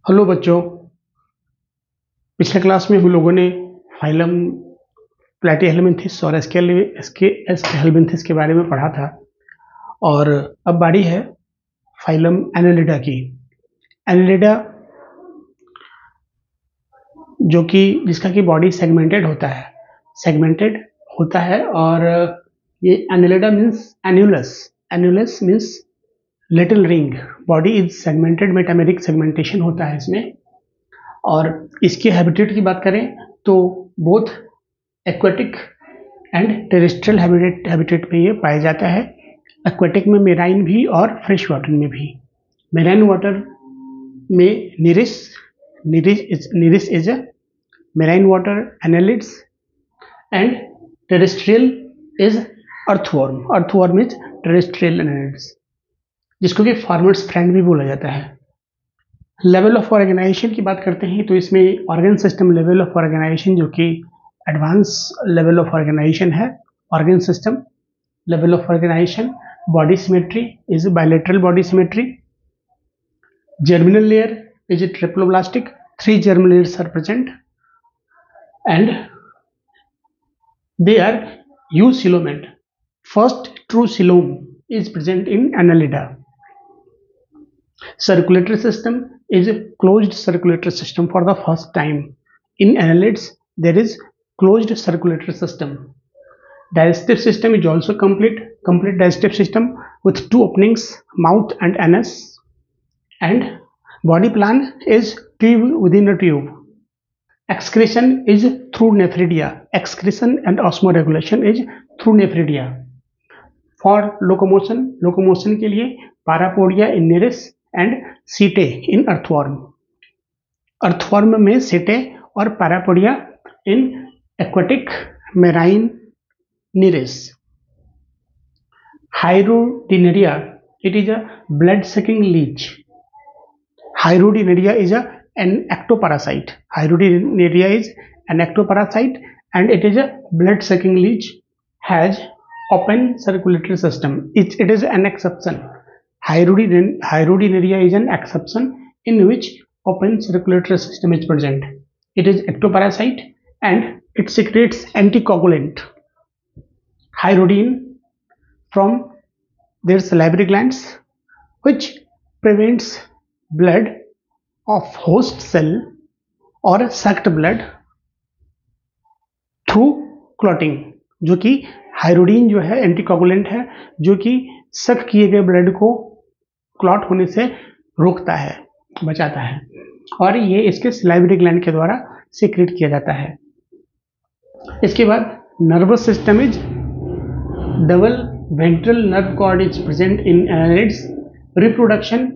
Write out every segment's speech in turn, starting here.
Hello बच्चों। पिछले class में हम लोगों ने फाइलम प्लैटीहेल्मिन्थेस और एस्केहेल्मिन्थेस के बारे में पढ़ा था और अब बारी है फाइलम एनेलिडा की। एनेलिडा जो कि जिसका कि बॉडी सेगमेंटेड होता है और ये Annelida means annulus means little ring. Body is segmented, metameric segmentation होता है इसमें। और इसके हैबिटेट की बात करें तो both aquatic and terrestrial habitat में ये पाया जाता है। एक्वेटिक में मेराइन भी और फ्रेश वाटर में भी। मेराइन वाटर में निरिस is a marine water annelids and terrestrial is earthworm is terrestrial annelids, जिसको कि फार्मर्स फ्रेंड भी बोला जाता है। लेवल ऑफ ऑर्गेनाइजेशन की बात करते हैं तो इसमें organ system level of organisation जो कि एडवांस लेवल ऑफ ऑर्गेनाइजेशन है। Organ system level of organisation, body symmetry is bilateral body symmetry. Germinal layer is triploblastic, 3 germinal layers are present and they are eucoelomate. First true coelom is present in Annelida. Circulatory system is a closed circulatory system for the first time. In annelids, there is closed circulatory system. Digestive system is also complete digestive system with 2 openings, mouth and anus. And body plan is tube within a tube. Excretion is through nephridia. Excretion and osmoregulation is through nephridia. For locomotion के लिए parapodia in nereis and setae in earthworm. earthworm में setae और parapodia in aquatic marine nereis. Hydrodineria, it is a blood sucking leech. Hydrodineria is an ectoparasite. Hydrodineria is an ectoparasite and it is a blood sucking leech, has open circulatory system. It is an exception. Hydrodineria is an exception in which open circulatory system is present. It is ectoparasite and it secretes anticoagulant hydrodine from their salivary glands, which prevents blood of host cell or sucked blood through clotting. जो कि हाइड्रोडीन जो है anticoagulant है, जो कि सक किए गए ब्लड को क्लॉट होने से रोकता है, बचाता है, और ये इसके सलाइवरी ग्लैंड के द्वारा सीक्रेट किया जाता है। इसके बाद nervous system is double ventral nerve cord is present in annelids. Reproduction,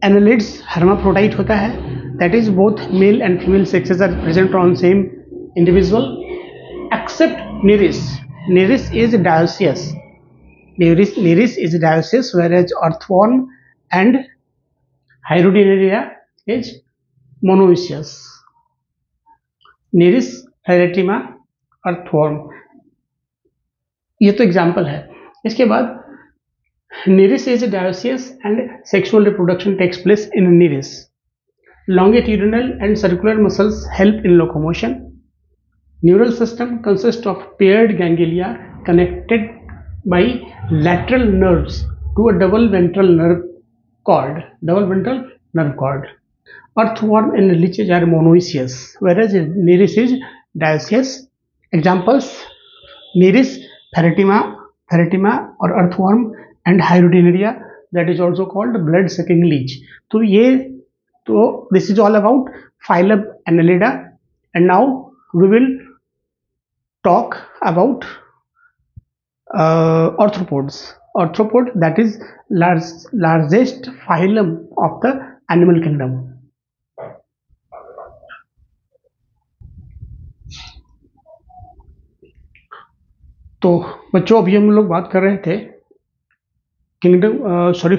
annelids hermaphrodite होता है, that is both male and female sexes are present on same individual except nereis. Nereis is dioecious. Nereis is dioecious, whereas earthworm and Hydrodineria is monoecious. Nereis, Hydretiма, earthworm, ये तो example है। इसके बाद Nereis is dioecious and sexual reproduction takes place in Nereis. Longitudinal and circular muscles help in locomotion. Neural system consists of paired ganglia connected by lateral nerves to a double ventral nerve cord. Earthworm and leeches are monoecious, whereas Nereis is dioecious. Examples: Nereis, Ferretima or earthworm, and Hydrodineria, that is also called blood sucking leech. So this is all about phylum Annelida, and now we will talk about arthropods. Arthropod, that is largest phylum of the animal kingdom. तो बच्चों, अभी हम लोग बात कर रहे थे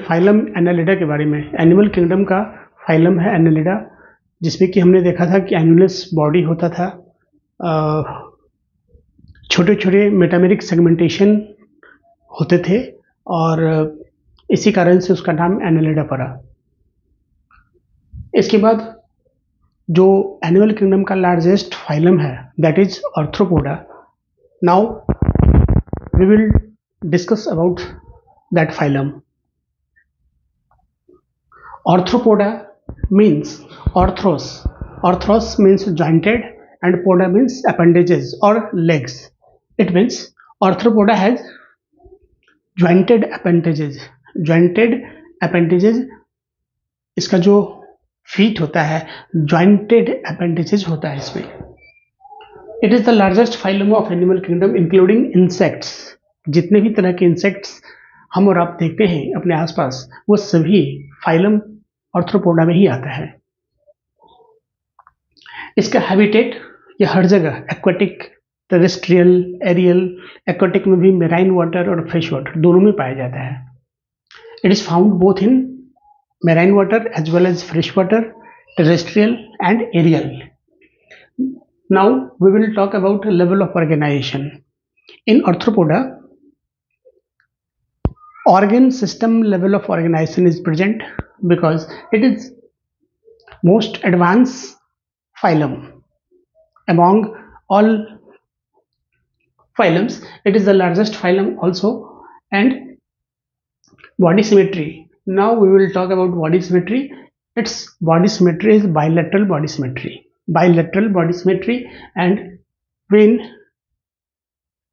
phylum Annelida के बारे में। एनिमल किंगडम का फाइलम है एनालिडा, जिसमें कि हमने देखा था कि एन्यूलस बॉडी होता था, छोटे छोटे मेटामेरिक सेगमेंटेशन होते थे और इसी कारण से उसका नाम एनालिडा पड़ा। इसके बाद जो एनिमल किंगडम का लार्जेस्ट फाइलम है that is Arthropoda. Now we will discuss about that phylum. Arthropoda means arthros. Arthros means jointed and poda means appendages or legs. It means arthropoda has jointed appendages. Jointed appendages इसका जो feet होता है jointed appendages होता है इसमें. It is the largest phylum of animal kingdom including insects. जितने भी तरह के इंसेक्ट्स हम और आप देखते हैं अपने आसपास वो सभी फाइलम आर्थ्रोपोडा में ही आता है. इसका हैबिटेट ये हर जगह एक्वाटिक, टेरेस्ट्रियल, एरियल. एक्वाटिक में भी मेराइन वाटर और फ्रेश वाटर दोनों में पाया जाता है. It is found both in marine water as well as fresh water, terrestrial and aerial. Now we will talk about level of organisation. In Arthropoda organ system level of organization is present because it is most advanced phylum among all phylums. It is the largest phylum also. And body symmetry, now we will talk about body symmetry. Its body symmetry is bilateral body symmetry. Bilateral body symmetry. And when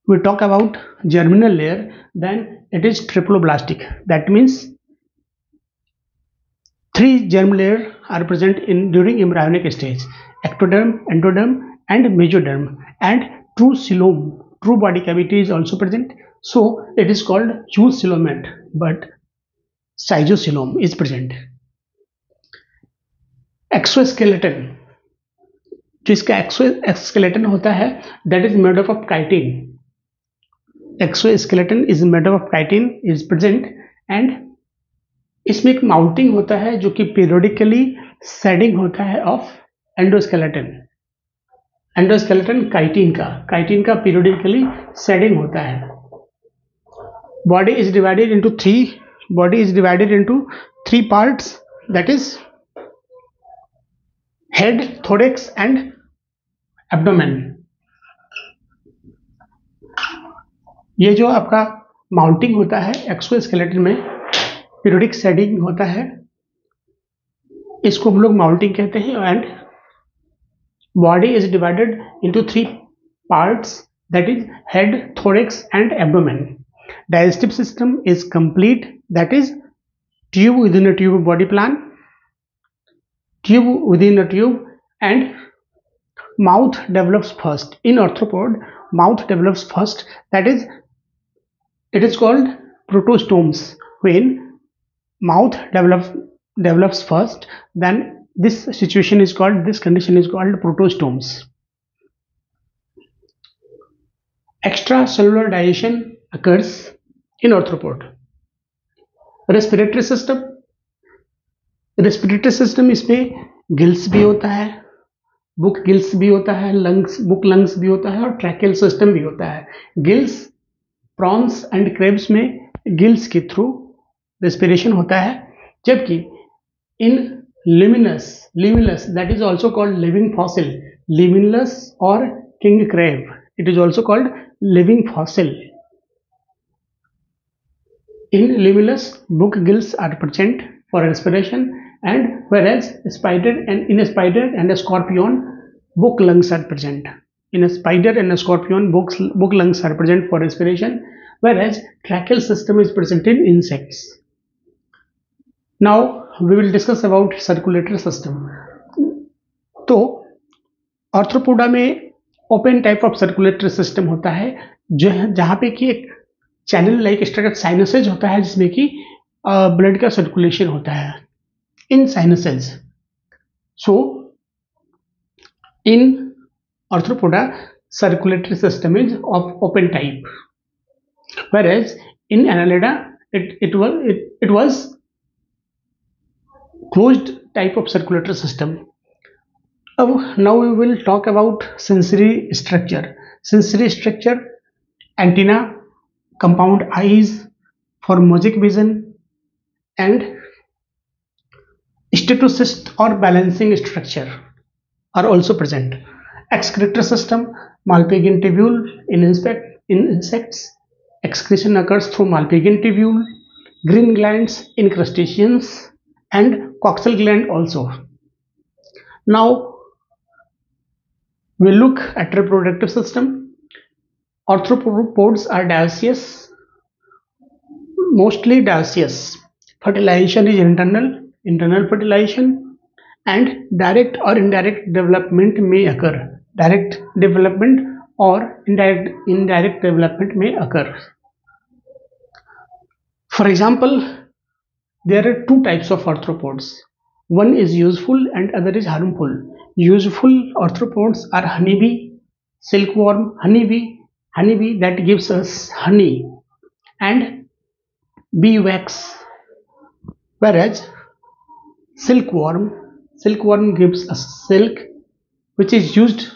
we talk about germinal layer, then it is triploblastic. That means 3 germ layers are present in during embryonic stage: ectoderm, endoderm and mesoderm. And true coelom, true body cavity is also present, so it is called zoocoelomate, but schizocoelom is present. Exoskeleton, जो इसका exoskeleton होता है that is made up of chitin. Exoskeleton is made up of chitin is present. And इसमें एक mounting होता है जो कि पीरियोडिकली शेडिंग होता है ऑफ एंडोस्केलेटन. एंडोस्केलेटन काइटिन का पीरियोडिकली शेडिंग होता है. Body is divided into 3 parts, that is head, thorax and abdomen. ये जो आपका माउंटिंग होता है एक्सोस्केलेटन में, पीरियोडिक शेडिंग होता है, इसको हम लोग माउंटिंग कहते हैं. And body is divided into 3 parts, that is head, thorax and abdomen. Digestive system is complete, that is tube within a tube body plan, tube within a tube. And mouth develops first. In arthropod, mouth develops first, that is it is called protostomes. When mouth develops first, then this condition is called protostomes. Extracellular digestion occurs in arthropod. Respiratory system इसमें gills भी होता है, book gills भी होता है, book lungs भी होता है और ट्रैकेल सिस्टम भी होता है. गिल्स, प्रॉन्स एंड क्रेब्स में गिल्स के थ्रू रेस्पिरेशन होता है, जबकि in limulus that is also called living fossil, limulus और king crab, it is also called living fossil. In limulus, book gills are present for respiration, and whereas in a spider and a scorpion, book lungs are present. In a spider and a scorpion, book lungs are present for respiration, whereas tracheal system is present in insects. Now we will discuss about circulatory system. तो arthropoda में open type of circulatory system होता है, जो जहाँ पे कि एक channel like structure साइनसेज होता है, जिसमें कि ब्लड का सर्कुलेशन होता है in sinuses. So in Arthropoda circulatory system is of open type, whereas in Annelida it was closed type of circulatory system. Now we will talk about sensory structure. Sensory structure: antenna, compound eyes for mosaic vision, and Statocyst or balancing structure are also present. Excretory system, Malpighian tubule in insects. Excretion occurs through Malpighian tubule, green glands in crustaceans, and coxal gland also. Now we look at reproductive system. Arthropods are dioecious, mostly dioecious. Fertilization is internal fertilization, and direct or indirect development may occur. Direct development or indirect development may occur. For example, there are two types of arthropods. One is useful and other is harmful. Useful arthropods are honeybee, silkworm, honeybee that gives us honey and bee wax, whereas silkworm gives us silk, which is used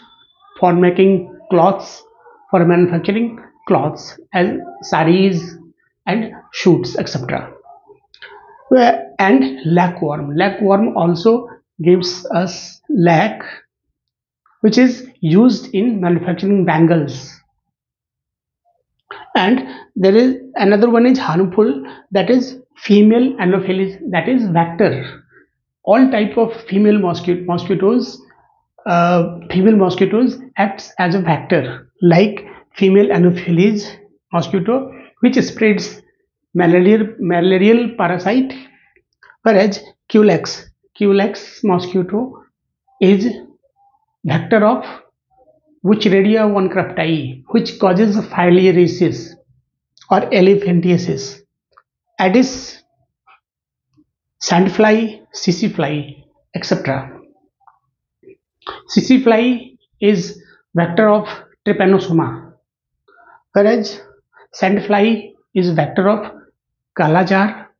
for making cloths, for manufacturing cloths as saris and shoots, etc. And lacworm also gives us lac, which is used in manufacturing bangles. And there is another one is harmful, that is female anopheles, that is vector. All type of female mosquitoes acts as a vector, like female anopheles mosquito, which spreads malarial parasite, whereas Culex mosquito is vector of Wuchereria oncraftii, which causes filariasis or elephantiasis. Aedes, sandfly, sissy-fly, etc. Sissy-fly is vector of Trypanosoma, whereas sandfly is vector of Kala jar,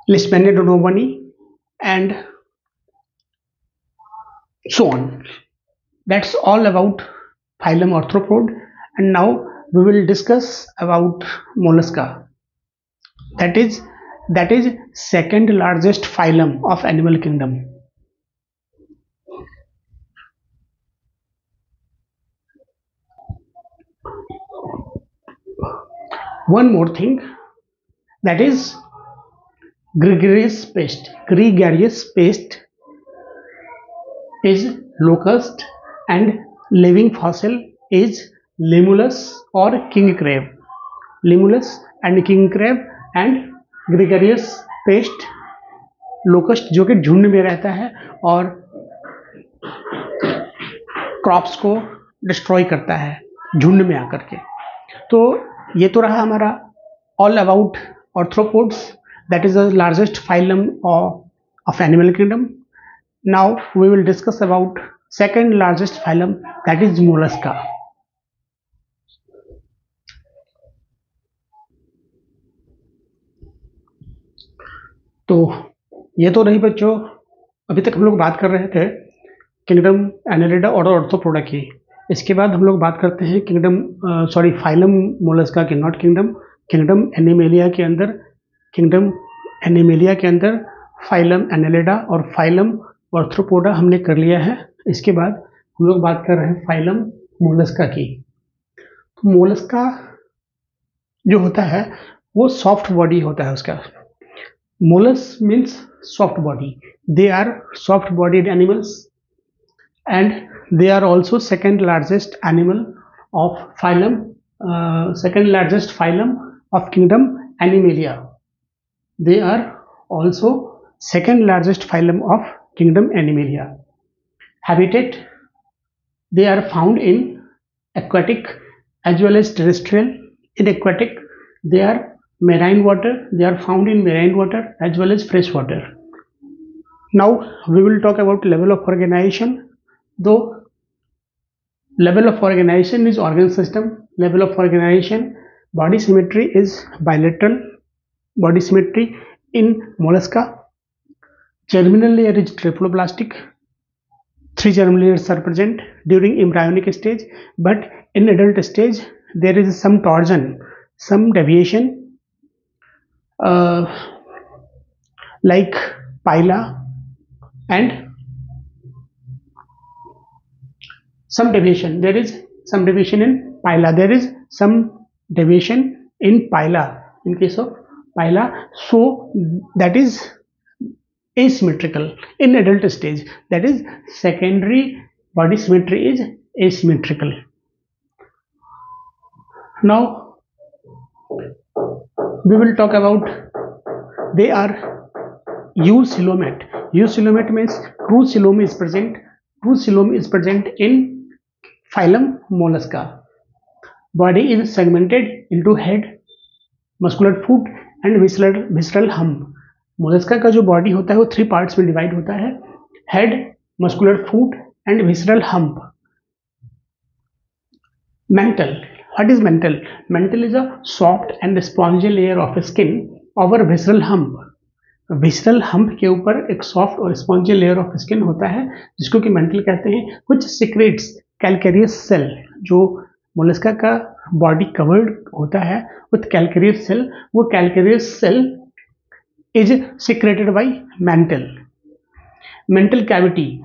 Leishmania donovani, and so on. That's all about phylum Arthropod, and now we will discuss about Mollusca. That is second largest phylum of animal kingdom. One more thing, that is gregarious pest. Gregarious pest is locust, and living fossil is Limulus or king crab. Limulus and king crab and gregarious pest locust जो कि झुंड में रहता है और crops को destroy करता है झुंड में आकर के. तो ये तो रहा हमारा all about arthropods, that is the largest phylum of animal kingdom. Now we will discuss about second largest phylum, that is Mollusca. तो ये तो रही बच्चों, अभी तक हम लोग बात कर रहे थे किंगडम एनेलिडा और ऑर्थ्रोपोडा की. इसके बाद हम लोग बात करते हैं फाइलम मोलस्का की, नॉट किंगडम, किंगडम एनिमेलिया के अंदर फाइलम एनेलिडा और फाइलम ऑर्थ्रोपोडा हमने कर लिया है. इसके बाद हम लोग बात कर रहे हैं फाइलम मोलस्का की. तो मोलस्का जो होता है वो सॉफ्ट बॉडी होता है उसका. Mollusks means soft body. They are soft bodied animals, and they are also second largest phylum of kingdom Animalia. They are also second largest phylum of kingdom Animalia. Habitat, they are found in aquatic as well as terrestrial. In aquatic, they are marine water. They are found in marine water as well as fresh water. Now we will talk about level of organization. Though level of organization is organ system, level of organization, body symmetry is bilateral body symmetry in mollusca. Germinal layer is triploblastic. 3 germ layers are present during embryonic stage, but in adult stage there is some torsion, some deviation. like pila, and some deviation. There is some deviation in pila. There is some deviation in pila in case of pila. So that is asymmetrical in adult stage. That is secondary body symmetry is asymmetrical. Now we will talk about they are eucoelomate. Eucoelomate means true coelom is present. True coelom is present in phylum Mollusca. Body is segmented into head, muscular foot and visceral hump. Mollusca का जो body होता है वो 3 parts में divide होता है, head, muscular foot and visceral hump. Mantle. What is mantle? Mantle is a soft and spongy layer of skin over visceral hump. Visceral hump के ऊपर एक सॉफ्ट और स्पॉन्जी लेयर ऑफ स्किन होता है जिसको कि मेंटल कहते हैं, which secretes calcareous cell. जो मोलस्का का बॉडी कवर्ड होता है विथ calcareous cell, वो calcareous cell is secreted by mantle. Mantle cavity.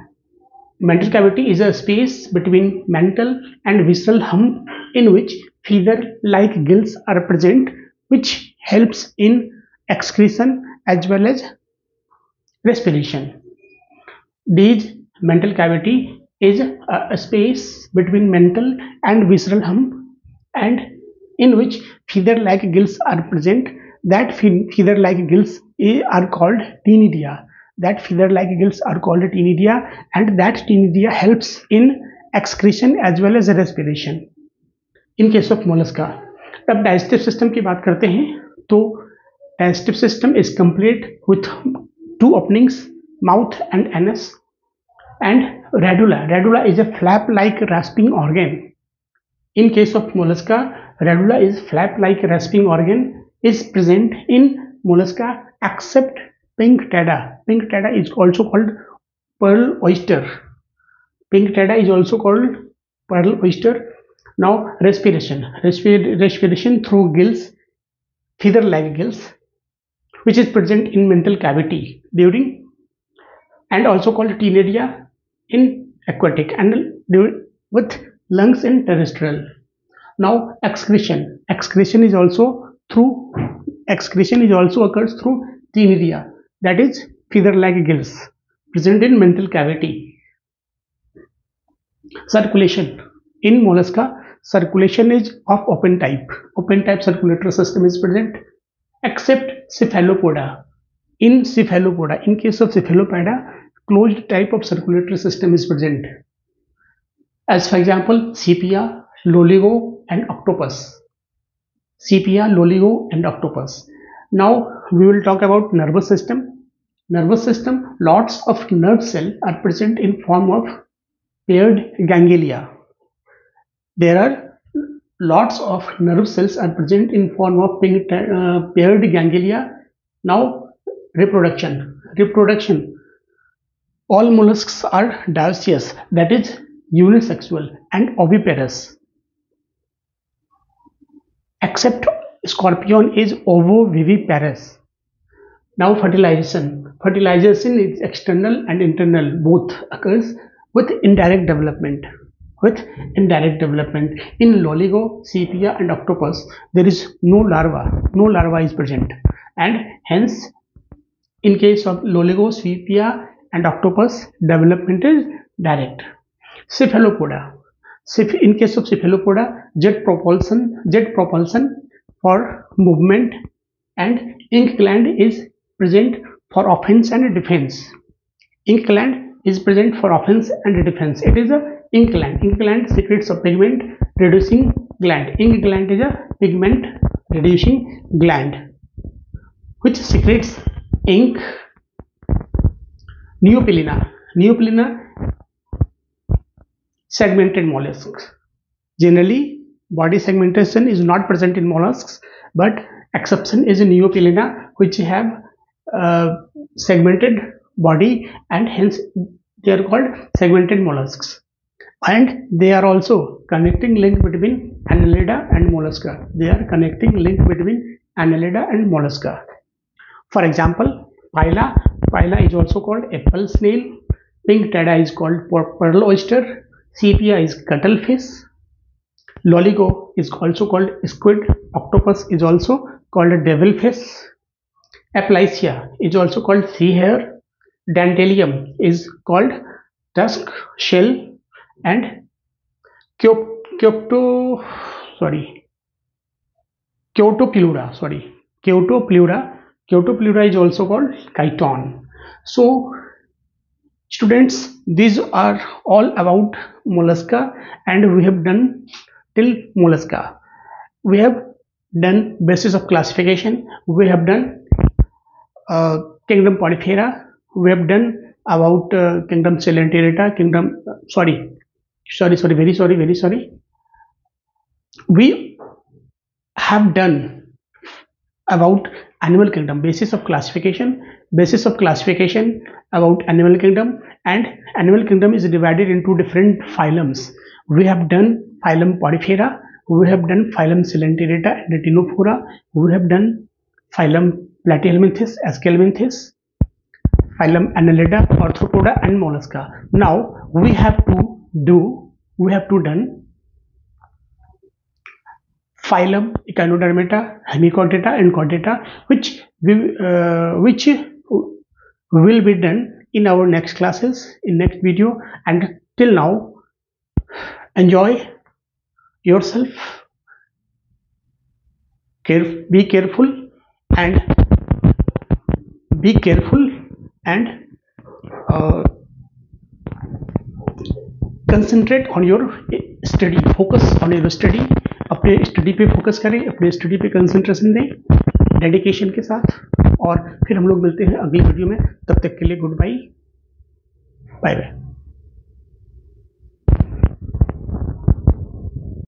Mantle cavity is a space between mantle and visceral hump in which feather-like gills are present, which helps in excretion as well as respiration. This mantle cavity is a space between mantle and visceral hump and in which feather-like gills are present. That feather-like gills are called ctenidia. That feather-like gills are called ctenidia, and that ctenidia helps in excretion as well as respiration in case of mollusca. अब digestive system की बात करते हैं तो digestive system is complete with 2 openings, mouth and anus, and radula. Radula is a flap-like rasping organ. In case of mollusca, radula is flap-like rasping organ is present in mollusca except Pinctada. Pinctada is also called pearl oyster. Pinctada is also called pearl oyster. Now respiration. Respiration through gills, feather-like gills, which is present in mental cavity during, and also called ctenidia in aquatic and with lungs in terrestrial. Now excretion. Excretion is also occurs through ctenidia, that is feather-like gills present in mental cavity. Circulation. In mollusca, circulation is of open type. Open type circulatory system is present except cephalopoda. In cephalopoda, in case of cephalopoda, closed type of circulatory system is present. As for example, sepia, loligo and octopus. Sepia, loligo and octopus. Now we will talk about nervous system. Nervous system, lots of nerve cells are present in form of paired ganglia. There are lots of nerve cells are present in form of paired ganglia. Now reproduction. All mollusks are dioecious, that is unisexual and oviparous, except scorpion is ovoviviparous. Now fertilization. Fertilization is external and internal, both occurs with indirect development. In loligo, sepia and octopus there is no larva is present, and hence in case of loligo, sepia and octopus development is direct. Cephalopoda. In case of cephalopoda, jet propulsion for movement, and ink gland is present for offense and defense. Ink gland is present for offense and defense. It is a ink gland. Ink gland secretes a pigment reducing gland. Ink gland is a pigment reducing gland which secretes ink. Neopilina, segmented mollusks. Generally, body segmentation is not present in mollusks, but exception is Neopilina, which have segmented body, and hence they are called segmented mollusks. And they are also connecting link between Annelida and mollusca. They are connecting link between Annelida and mollusca. For example, Paella is also called apple snail. Pink tada is called pearl oyster. Sepia is cuttlefish. Loligo is also called squid. Octopus is also called a devilfish. Aplysia is also called sea hare. Dandelium is called tusk shell. And Kyoto is also called chiton. So students, these are all about mollusca, and we have done till mollusca. We have done basis of classification. We have done kingdom Polyphera. We have done about kingdom Coelenterata, kingdom very sorry. We have done about animal kingdom, basis of classification about animal kingdom, and animal kingdom is divided into different phylums. We have done phylum Polyphera, we have done phylum Coelenterata and Retinophora, we have done phylum Platyhelminthes, Aschelminthes, phylum Annelida, Arthropoda and Mollusca. Now we have done phylum Echinodermata, Hemichordata and Chordata, which will be done in our next classes, in next video. And till now, enjoy yourself, be careful and concentrate on your study, focus on your study. अपने study पे focus करें, अपने study पे concentration दें dedication के साथ, और फिर हम लोग मिलते हैं अगली वीडियो में। तब तक के लिए गुड बाय, बाय बाय।